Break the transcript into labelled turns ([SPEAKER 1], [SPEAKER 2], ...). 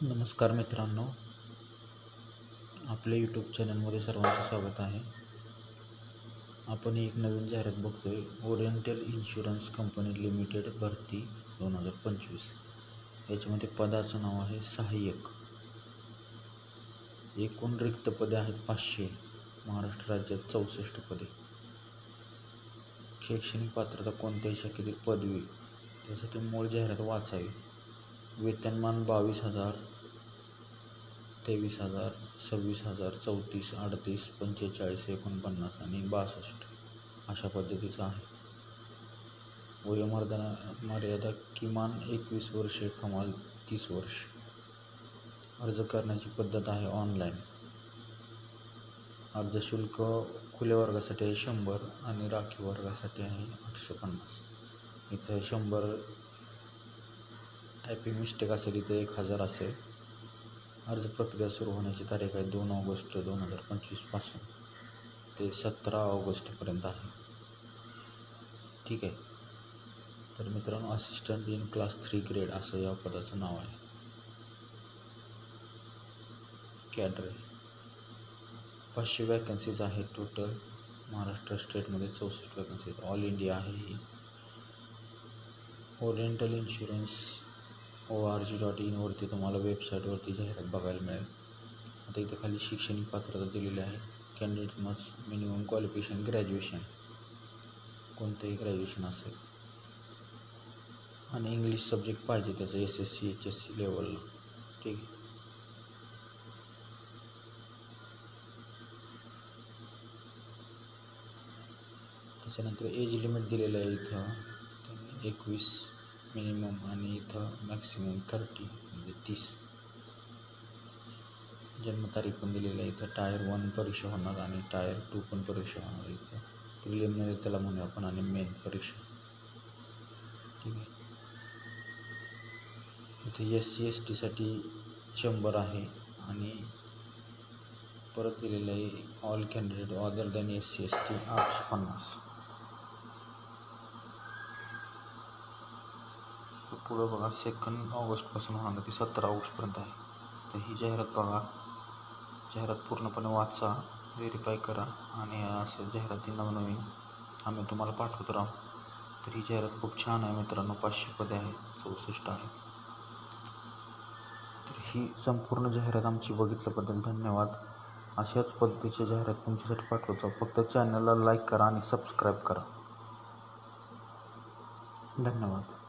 [SPEAKER 1] नमस्कार मित्रांनो, आपल्या यूट्यूब चॅनलमध्ये सर्वांचं स्वागत आहे. आपण एक नवीन जाहिरात बघतोय. ओरिएंटल इन्शुरन्स कंपनी लिमिटेड भरती 2025. याच्यामध्ये पदाचं नाव आहे सहाय्यक. एकूण रिक्त पदे आहेत 500. महाराष्ट्र राज्यात 64 पदे. शैक्षणिक पात्रता कोणत्याही शाखेतील पदवी. त्यासाठी मूळ जाहिरात वाचावी. वेतनमान 22,000, 23,000, 26,000, 34, 38, 45, 49 आणि 62 अशा पद्धतीचा आहे. वयोमर्यादा किमान 21 वर्षे, कमाल 30 वर्ष. अर्ज करण्याची पद्धत आहे ऑनलाईन. अर्ज शुल्क खुल्या वर्गासाठी आहे 100 आणि राखीव वर्गासाठी आहे 850. इथं 100 टायपिंग मिस्टेक असेल, इथं 1000 असेल. अर्ज प्रक्रिया सुरू होण्याची तारीख आहे 2 ऑगस्ट 2025 पासून ते 17 ऑगस्टपर्यंत आहे. ठीक आहे. तर मित्रांनो, असिस्टंट इन क्लास 3 ग्रेड असं या पदाचं नाव आहे. कॅडर 500 वॅकन्सीज आहेत टोटल. महाराष्ट्र स्टेटमध्ये 64 वॅकन्सी आहेत. ऑल इंडिया आहे ही. ओरिएंटल इन्शुरन्स org.in वरती तुम्हाला वेबसाईटवरती जाहिरात बघायला मिळेल. आता इथे खाली शैक्षणिक पात्रता दिलेली आहे. Candidate must minimum qualification graduation, कोणतंही ग्रॅज्युएशन असेल, आणि इंग्लिश सब्जेक्ट पाहिजे त्याचं SSC HSC लेवलला. ठीक आहे. त्याच्यानंतर एज लिमिट दिलेलं आहे इथं 21 मिनिमम आणि इथं मॅक्सिमम 30 म्हणजे 30. जन्मतारीख पण दिलेली आहे इथं. टायर 1 परीक्षा होणार आणि टायर 2 पण परीक्षा होणार इथं. प्रिलिमिनरी त्याला म्हणूया आपण, आणि मेन परीक्षा. ठीक आहे. इथे SC ST साठी 100 आहे आणि परत दिलेलं आहे all candidate other than SC ST 850. पुढं बघा, 2 ऑगस्टपासून होणार ती 17 ऑगस्टपर्यंत आहे. तर ही जाहिरात बघा. जाहिरात पूर्णपणे वाचा, व्हेरीफाय करा, आणि असं जाहिराती नवनवीन आम्ही तुम्हाला पाठवत राहू. तर ही जाहिरात खूप छान आहे मित्रांनो. 500 पदे आहेत, 64 आहे. तर ही संपूर्ण जाहिरात आमची बघितल्याबद्दल धन्यवाद. अशाच पद्धतीची जाहिरात तुमच्यासाठी पाठवतो. फक्त चॅनलला लाईक करा आणि सबस्क्राईब करा. धन्यवाद.